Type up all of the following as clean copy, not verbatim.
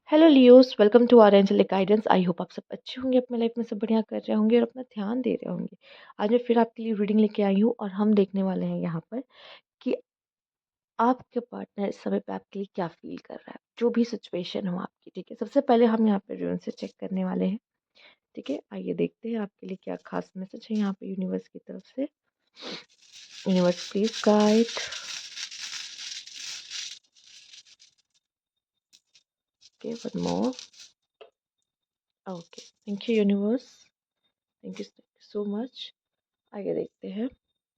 Hello Leos, welcome to our angelic guidance. I hope आप सब अच्छे होंगे, अपने लाइफ में सब बढ़िया कर रहे होंगे और अपना ध्यान दे रहे होंगे। आज मैं फिर आपके लिए रीडिंग लेके आई हूँ और हम देखने वाले हैं यहाँ पर कि आपके पार्टनर इस समय पे आपके लिए क्या फील कर रहा है, जो भी सिचुएशन हो आपकी। ठीक है, सबसे पहले हम यहाँ पे ड्रोन से चेक करने वाले हैं। ठीक है, आइए देखते हैं आपके लिए क्या खास मैसेज है यहाँ पे यूनिवर्स की तरफ से। Universe please guide. Okay, one more. Okay, thank you universe, thank you so much. आगे देखते हैं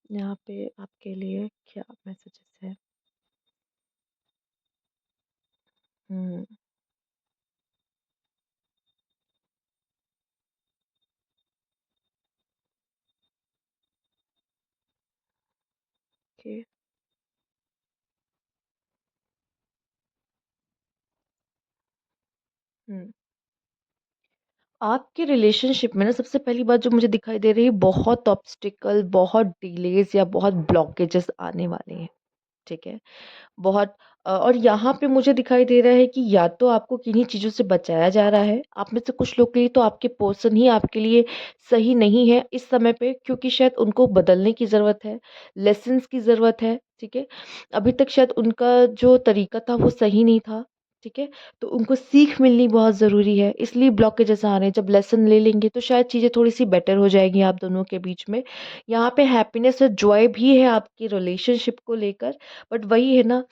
यहाँ पे आपके लिए क्या मैसेजेस है। हम्म। ओके। हम्म। आपके रिलेशनशिप में ना सबसे पहली बात जो मुझे दिखाई दे रही है, बहुत ऑब्स्टिकल, बहुत डिलेज या बहुत ब्लॉकेजेस आने वाले हैं। ठीक है, बहुत और यहाँ पे मुझे दिखाई दे रहा है कि या तो आपको किन्हीं चीज़ों से बचाया जा रहा है। आप में से कुछ लोग के लिए तो आपके पर्सन ही आपके लिए सही नहीं है इस समय पे, क्योंकि शायद उनको बदलने की ज़रूरत है, लेसन्स की ज़रूरत है। ठीक है, अभी तक शायद उनका जो तरीका था वो सही नहीं था। ठीक है, तो उनको सीख मिलनी बहुत ज़रूरी है, इसलिए ब्लॉकेजेस आ रहे हैं। जब लेसन ले लेंगे तो शायद चीज़ें थोड़ी सी बेटर हो जाएगी आप दोनों के बीच में। यहाँ पे हैप्पीनेस और जॉय भी है आपकी रिलेशनशिप को लेकर। बट वही है ना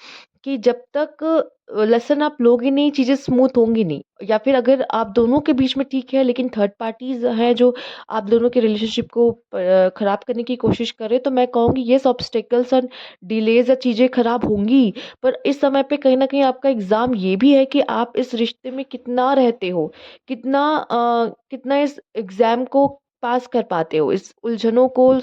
कि जब तक लेसन आप लोगे नहीं, चीज़ें स्मूथ होंगी नहीं। या फिर अगर आप दोनों के बीच में ठीक है, लेकिन थर्ड पार्टीज हैं जो आप दोनों के रिलेशनशिप को खराब करने की कोशिश करें, तो मैं कहूँगी ये ऑब्स्टेकल्स और डिलेज या चीज़ें खराब होंगी। पर इस समय पे कहीं ना कहीं आपका एग्ज़ाम ये भी है कि आप इस रिश्ते में कितना रहते हो, कितना इस एग्ज़ाम को पास कर पाते हो, इस उलझनों को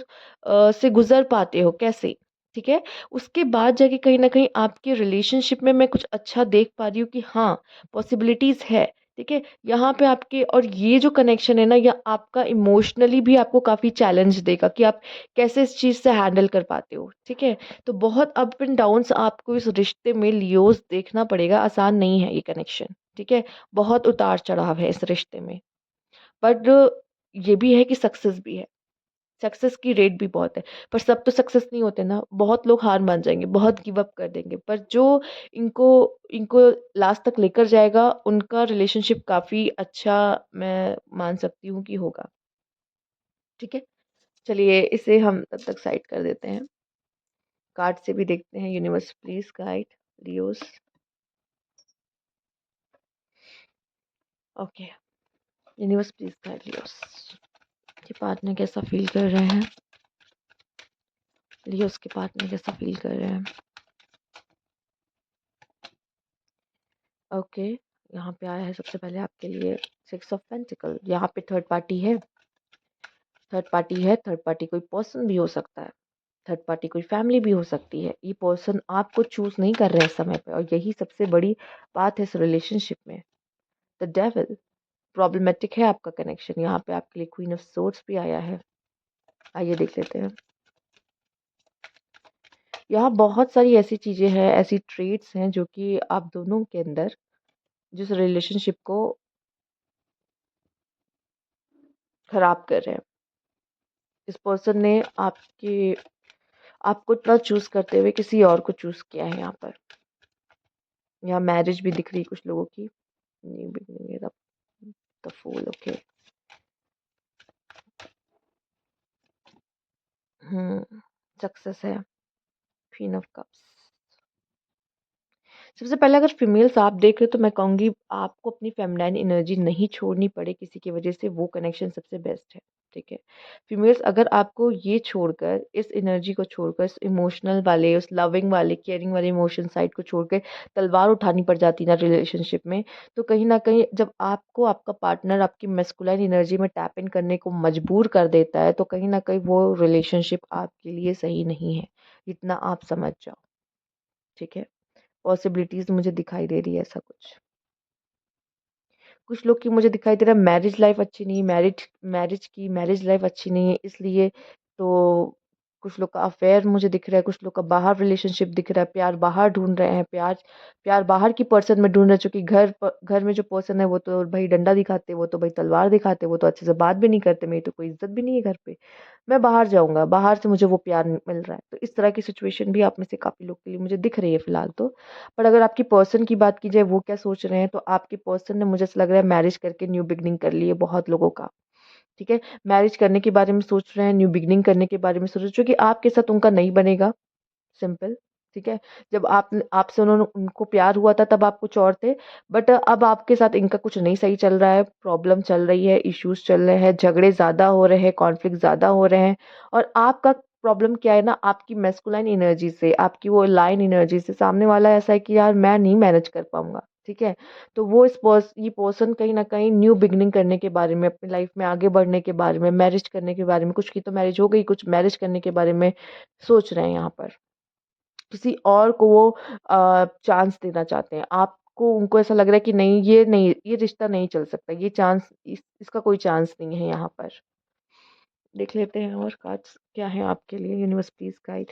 से गुजर पाते हो कैसे। ठीक है, उसके बाद जाके कहीं न कहीं आपके रिलेशनशिप में मैं कुछ अच्छा देख पा रही हूँ कि हाँ, पॉसिबिलिटीज़ है। ठीक है, यहाँ पे आपके और ये जो कनेक्शन है ना, या आपका इमोशनली भी आपको काफ़ी चैलेंज देगा कि आप कैसे इस चीज़ से हैंडल कर पाते हो। ठीक है, तो बहुत अप एंड डाउन्स आपको इस रिश्ते में लियोज़ देखना पड़ेगा, आसान नहीं है ये कनेक्शन। ठीक है, बहुत उतार-चढ़ाव है इस रिश्ते में। बट ये भी है कि सक्सेस भी है। सक्सेस की रेट भी बहुत है। पर सब तो सक्सेस नहीं होते ना, बहुत लोग हार मान जाएँगे, बहुत गिव अप कर देंगे। पर जो इनको इनको लास्ट तक लेकर जाएगा, उनका रिलेशनशिप काफ़ी अच्छा मैं मान सकती हूँ कि होगा। ठीक है? चलिए इसे हम तब तक साइड कर देते हैं। कार्ड से भी देखते हैं, universe please guide Leos. Okay, universe please guide Leos. ये पार्टनर कैसा फ़ील कर रहे हैं? लियोस के पार्टनर कैसा फ़ील कर रहे हैं? ओके, यहाँ पे आया है सबसे पहले आपके लिए सिक्स ऑफ पेंटिकल। यहाँ पे थर्ड पार्टी है। थर्ड पार्टी है, थर्ड पार्टी कोई पर्सन भी हो सकता है, थर्ड पार्टी कोई फैमिली भी हो सकती है। ये पर्सन आपको चूज नहीं कर रहे हैं समय पे, और यही सबसे बड़ी बात है इस रिलेशनशिप में। द डेविल, प्रॉब्लमेटिक है आपका कनेक्शन। यहाँ पे आपके लिए क्वीन ऑफ सोर्ड्स भी आया है। आइए देख लेते हैं। यहाँ बहुत सारी ऐसी चीजें हैं, ऐसी ट्रेड्स हैं जो कि आप दोनों के अंदर जिस रिलेशनशिप को खराब कर रहे हैं। इस पर्सन ने आपको इतना चूज करते हुए किसी और को चूज किया है। यहाँ पर यहाँ मैरिज भी दिख रही है कुछ लोगों की। New beginning, the fool. Okay. Success है, क्वीन ऑफ कप्स। सबसे पहले अगर फीमेल्स आप देख रहे हो, तो मैं कहूँगी आपको अपनी फेमिनाइन एनर्जी नहीं छोड़नी पड़े किसी की वजह से, वो कनेक्शन सबसे बेस्ट है। ठीक है, फीमेल्स अगर आपको ये छोड़कर, इस एनर्जी को छोड़कर, इस इमोशनल वाले, उस लविंग वाले, केयरिंग वाले इमोशन साइड को छोड़कर तलवार उठानी पड़ जाती ना रिलेशनशिप में, तो कहीं ना कहीं जब आपको आपका पार्टनर आपकी मेस्कुलाइन एनर्जी में टैप इन करने को मजबूर कर देता है, तो कहीं ना कहीं वो रिलेशनशिप आपके लिए सही नहीं है, जितना आप समझ जाओ। ठीक है, पॉसिबिलिटीज मुझे दिखाई दे रही है ऐसा कुछ। कुछ लोग की मुझे दिखाई दे रहा है मैरिज लाइफ अच्छी नहीं, मैरिज लाइफ अच्छी नहीं है, इसलिए तो कुछ लोग का अफेयर मुझे दिख रहा है, कुछ लोग का बाहर रिलेशनशिप दिख रहा है, प्यार बाहर ढूँढ रहे हैं, प्यार प्यार बाहर की पर्सन में ढूँढ रहे हैं, चूँकि घर में जो पर्सन है वो तो भई डंडा दिखाते, वो तो भई तलवार दिखाते, वो तो अच्छे से बात भी नहीं करते, मेरी तो कोई इज़्ज़त भी नहीं है घर पे। मैं बाहर जाऊँगा, बाहर से मुझे वो प्यार मिल रहा है। तो इस तरह की सिचुएशन भी आप में से काफ़ी लोग के लिए मुझे दिख रही है फ़िलहाल तो। पर अगर आपकी पर्सन की बात की जाए वो क्या सोच रहे हैं, तो आपके पर्सन ने मुझे ऐसा लग रहा है मैरिज करके न्यू बिगिनिंग कर ली है बहुत लोगों का। ठीक है? मैरिज करने के बारे में सोच रहे हैं, न्यू बिगिनिंग करने के बारे में सोच रहे हैं, जो कि आपके साथ उनका नहीं बनेगा, सिंपल, ठीक है? जब आपसे उनको प्यार हुआ था तब आप कुछ और थे, बट अब आपके साथ इनका कुछ नहीं सही चल रहा है, प्रॉब्लम चल रही है, इश्यूज़ चल रहे हैं, झगड़े ज़्यादा हो रहे हैं, कॉन्फ्लिक्ट ज़्यादा हो रहे हैं और आपका प्रॉब्लम क्या है ना, आपकी मैस्कुलाइन एनर्जी से, आपकी वो लाइन एनर्जी से सामने वाला ऐसा है कि यार मैं नहीं मैनेज कर पाऊँगा, ठीक है? तो वो ये पर्सन कहीं न कहीं न्यू बिगिनिंग करने के बारे में, अपनी लाइफ़ में आगे बढ़ने के बारे में, मैरिज करने के बारे में, कुछ की तो मैरिज हो गई, कुछ मैरिज करने के बारे में सोच रहे हैं यहाँ पर। किसी और को वो चांस देना चाहते हैं। आपको उनको ऐसा लग रहा है कि नहीं, ये रिश्ता नहीं चल सकता, ये चांस इसका कोई चांस नहीं है यहाँ पर। देख लेते हैं और कार्ड्स क्या हैं आपके लिए, universe please guide.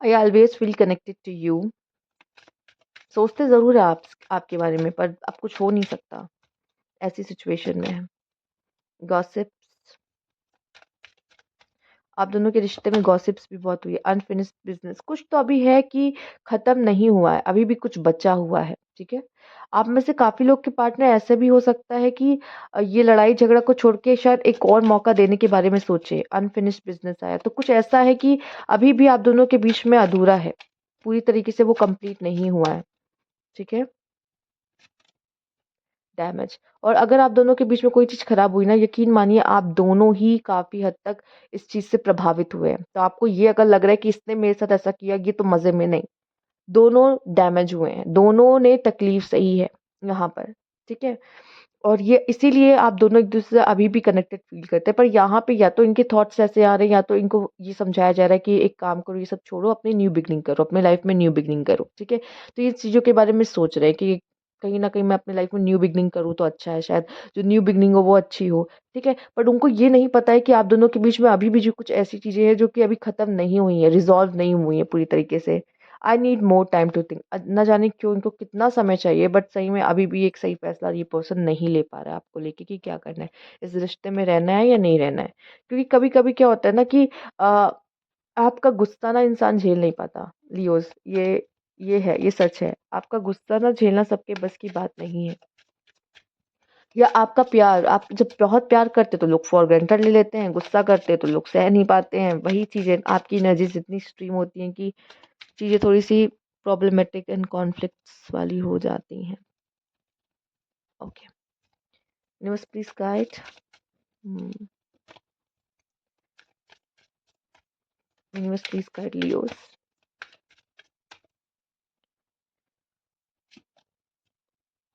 I always feel connected to you. सोचते ज़रूर है आप आपके बारे में, पर अब कुछ हो नहीं सकता, ऐसी सिचुएशन में है। गॉसिप्स, आप दोनों के रिश्ते में गॉसिप्स भी बहुत हुई है, अनफिनिश्ड बिज़नेस, कुछ तो अभी है कि ख़त्म नहीं हुआ है, अभी भी कुछ बचा हुआ है, ठीक है? आप में से काफ़ी लोग के पार्टनर ऐसे भी हो सकता है कि ये लड़ाई-झगड़ा को छोड़ के शायद एक और मौका देने के बारे में सोचे, अनफिनिश्ड बिज़नेस आया, तो कुछ ऐसा है कि अभी भी आप दोनों के बीच में अधूरा है, पूरी तरीके से वो कंप्लीट नहीं हुआ है, ठीक है? डैमेज, और अगर आप दोनों के बीच में कोई चीज़ खराब हुई ना, यकीन मानिए आप दोनों ही काफ़ी हद तक इस चीज़ से प्रभावित हुए हैं। तो आपको ये अगर लग रहा है कि इसने मेरे साथ ऐसा किया, ये तो मज़े में नहीं। दोनों डैमेज हुए हैं, दोनों ने तकलीफ़ सही है यहाँ पर, ठीक है? और ये इसीलिए आप दोनों एक-दूसरे से अभी भी कनेक्टेड फ़ील करते हैं। पर यहाँ पे या तो इनके थॉट्स ऐसे आ रहे हैं, या तो इनको ये समझाया जा रहा है कि एक काम करो, ये सब छोड़ो, अपनी न्यू बिगिनिंग करो, अपनी लाइफ़ में न्यू बिगिनिंग करो, ठीक है? तो ये चीज़ों के बारे में सोच रहे हैं कि कहीं न कहीं मैं अपनी लाइफ़ में न्यू बिगिनिंग करूँ तो अच्छा है, शायद जो न्यू बिगिनिंग हो वो अच्छी हो, ठीक है? बट उनको ये नहीं पता है कि आप दोनों के बीच में अभी भी जो कुछ ऐसी चीज़ें हैं जो कि अभी ख़त्म नहीं हुई हैं, रिज़ॉल्व नहीं हुई हैं पूरी तरीके से। I need more time to think, ना जाने क्यों इनको कितना समय चाहिए, बट सही में अभी भी एक सही फैसला ये पर्सन नहीं ले पा रहा है आपको लेके कि क्या करना है, इस रिश्ते में रहना है या नहीं रहना है। क्योंकि कभी कभी क्या होता है ना कि आपका गुस्सा ना इंसान झेल नहीं पाता, लियोस, ये सच है, आपका गुस्सा ना झेलना सबके बस की बात नहीं है। या आपका प्यार, आप जब बहुत प्यार करते तो लोग फॉर ग्रांटेड ले लेते हैं, गुस्सा करते तो लोग सह नहीं पाते हैं, वही चीज़ें आपकी एनर्जीज इतनी स्ट्रीम होती हैं कि चीज़ें थोड़ी-सी प्रॉब्लमैटिक एंड कॉन्फ्लिक्ट्स वाली हो जाती हैं। Okay, universe please guide. Hmm, universe please guide Leos.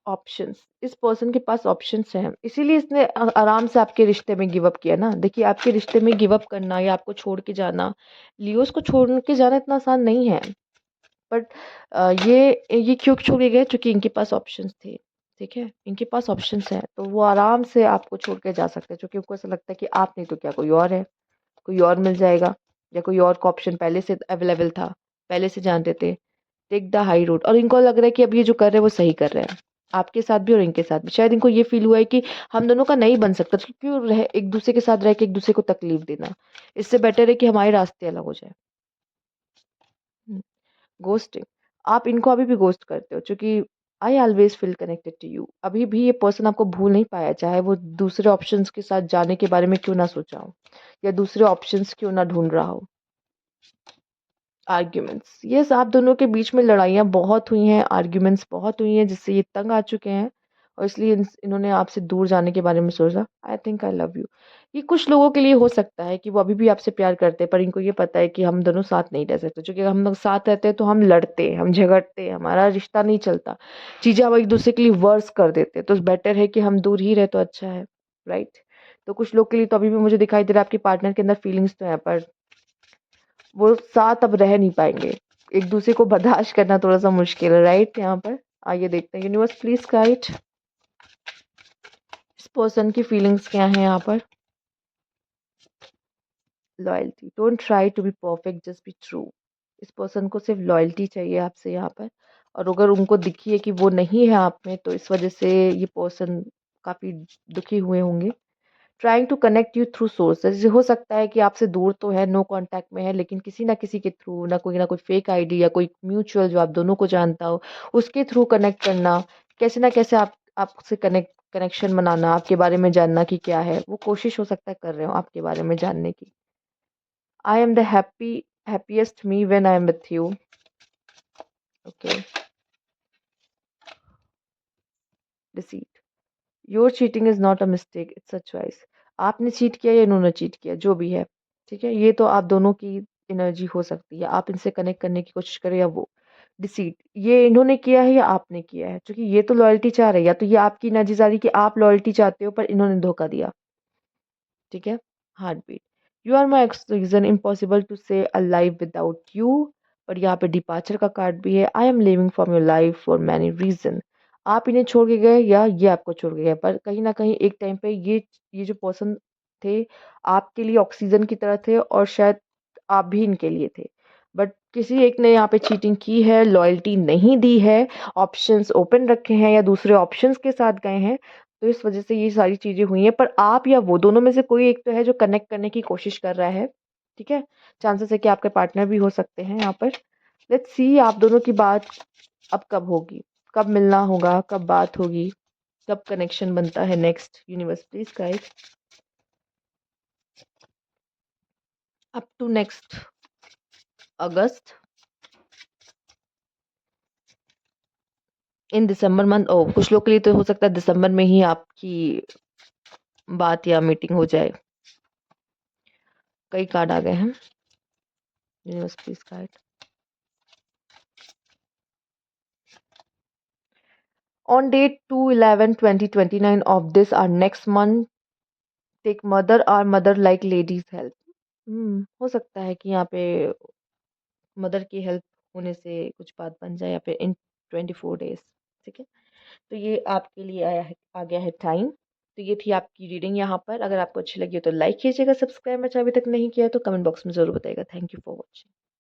Options, इस पर्सन के पास ऑप्शंस हैं, इसीलिए इसने आराम से आपके रिश्ते में गिव अप किया ना। देखिए, आपके रिश्ते में गिव अप करना या आपको छोड़ के जाना, लियोस को छोड़ के जाना इतना आसान नहीं है। बट ये क्यों छोड़ के गए? क्योंकि इनके पास ऑप्शंस थे, ठीक है? इनके पास ऑप्शंस हैं, तो वो आराम से आपको छोड़ के जा सकते हैं, क्योंकि उनको ऐसा लगता है कि आप नहीं तो क्या कोई और है, कोई और मिल जाएगा, या कोई और का ऑप्शन पहले से अवेलेबल था, पहले से जानते थे। टेक द हाई रोड, और इनको लग रहा है कि अब ये जो कर रहे हैं वो सही कर रहे हैं। आपके साथ भी और इनके साथ भी। शायद इनको ये फ़ील हुआ है कि हम दोनों का नहीं बन सकता, तो क्यों रह एक दूसरे के साथ रह के एक दूसरे को तकलीफ़ देना। इससे बेटर है कि हमारे रास्ते अलग हो जाएँ। हुँ। घोस्टिंग, आप इनको अभी भी घोस्ट करते हो, क्योंकि I always feel connected to you. अभी भी ये पर्सन आपको भूल नहीं पाया, चाहे वो दूसरे ऑप्शंस के साथ जाने के बारे में क्यों ना सोचा हो, या दूसरे ऑप्शंस क्यों ना ढूँढ रहा हो। आर्ग्यूमेंट्स, यस, आप दोनों के बीच में लड़ाइयाँ बहुत हुई हैं, आर्ग्यूमेंट्स बहुत हुई हैं, जिससे ये तंग आ चुके हैं और इसलिए इन्होंने आपसे दूर जाने के बारे में सोचा। I think I love you. ये कुछ लोगों के लिए हो सकता है कि वो अभी भी आपसे प्यार करते हैं, पर इनको ये पता है कि हम दोनों साथ नहीं रह सकते, क्योंकि हम लोग साथ रहते हैं तो हम लड़ते हैं, हम झगड़ते हैं, हमारा रिश्ता नहीं चलता, चीज़ें हम एक दूसरे के लिए वर्स कर देते हैं, तो बेटर है कि हम दूर ही रहे तो अच्छा है, राइट? तो कुछ लोग के लिए तो अभी भी मुझे दिखाई दे रहा है आपके पार्टनर के अंदर फीलिंग्स तो हैं, पर वो साथ अब रह नहीं पाएँगे। एक-दूसरे को बर्दाश्त करना थोड़ा-सा मुश्किल है, राइट यहाँ पर? आइए देखते हैं यूनिवर्स प्लीज गाइड इस पर्सन की फीलिंग्स क्या हैं यहाँ पर। Loyalty, don't try to be perfect, just be true. इस पर्सन को सिर्फ लॉयल्टी चाहिए आपसे यहाँ पर, और अगर उनको दिखी है कि वो नहीं है आप में, तो इस वजह से ये पर्सन काफ़ी दुखी हुए होंगे। Trying to connect you through sources, हो सकता है कि आपसे दूर तो है, नो कांटेक्ट में है, लेकिन किसी ना किसी के थ्रू, ना कोई फेक आईडी या कोई म्यूचुअल जो आप दोनों को जानता हो, उसके थ्रू कनेक्ट करना, कैसे ना कैसे आप आपसे कनेक्शन बनाना, आपके बारे में जानना कि क्या है, वो कोशिश हो सकता है कर रहे हो आपके बारे में जानने की। I am the happiest me when I am with you. Okay. Deceit, your cheating is not a mistake, it's a choice. आपने चीट किया या इन्होंने चीट किया, जो भी है, ठीक है, ये तो आप दोनों की एनर्जी हो सकती है, आप इनसे कनेक्ट करने की कोशिश करें या वो। डिसीट, ये इन्होंने किया है या आपने किया है, क्योंकि ये तो लॉयल्टी चाह रहे हैं, या तो ये आपकी एनर्जी जा रही है कि आप लॉयल्टी चाहते हो पर इन्होंने धोखा दिया। ठीक है। Heartbeat, you are my reason, impossible to say a life without you. और यहाँ पे डिपार्चर का कार्ड भी है, I am living from your life for many reason. आप इन्हें छोड़ के गए या ये आपको छोड़ के गए, पर कहीं ना कहीं एक टाइम पे ये जो पर्सन थे, आपके लिए ऑक्सीजन की तरह थे, और शायद आप भी इनके लिए थे, बट किसी एक ने यहाँ पे चीटिंग की है, लॉयल्टी नहीं दी है, ऑप्शंस ओपन रखे हैं या दूसरे ऑप्शंस के साथ गए हैं, तो इस वजह से ये सारी चीज़ें हुई हैं। पर आप या वो दोनों में से कोई एक तो है जो कनेक्ट करने की कोशिश कर रहा है। ठीक है, चांसेस है कि आपके पार्टनर भी हो सकते हैं यहाँ पर। लेट्स सी आप दोनों की बात अब कब होगी, कब मिलना होगा, कब बात होगी, कब कनेक्शन बनता है next. Universe please guide up to next August, in December month. Oh, कुछ लोग के लिए तो हो सकता है दिसंबर में ही आपकी बात या मीटिंग हो जाए। कई कार्ड आ गए हैं। Universe please guide on date 2/11/2029 of this our next month, take mother or mother like ladies help। हो सकता है कि यहाँ पे मदर की हेल्प होने से कुछ बात बन जाए, या फिर इन 24 डेज। ठीक है, तो ये आपके लिए आ गया है टाइम। तो ये थी आपकी रीडिंग यहाँ पर। अगर आपको अच्छी लगी हो तो लाइक कीजिएगा, सब्सक्राइब अच्छा अभी तक नहीं किया है तो कमेंट बॉक्स में ज़रूर बताइएगा। Thank you for watching.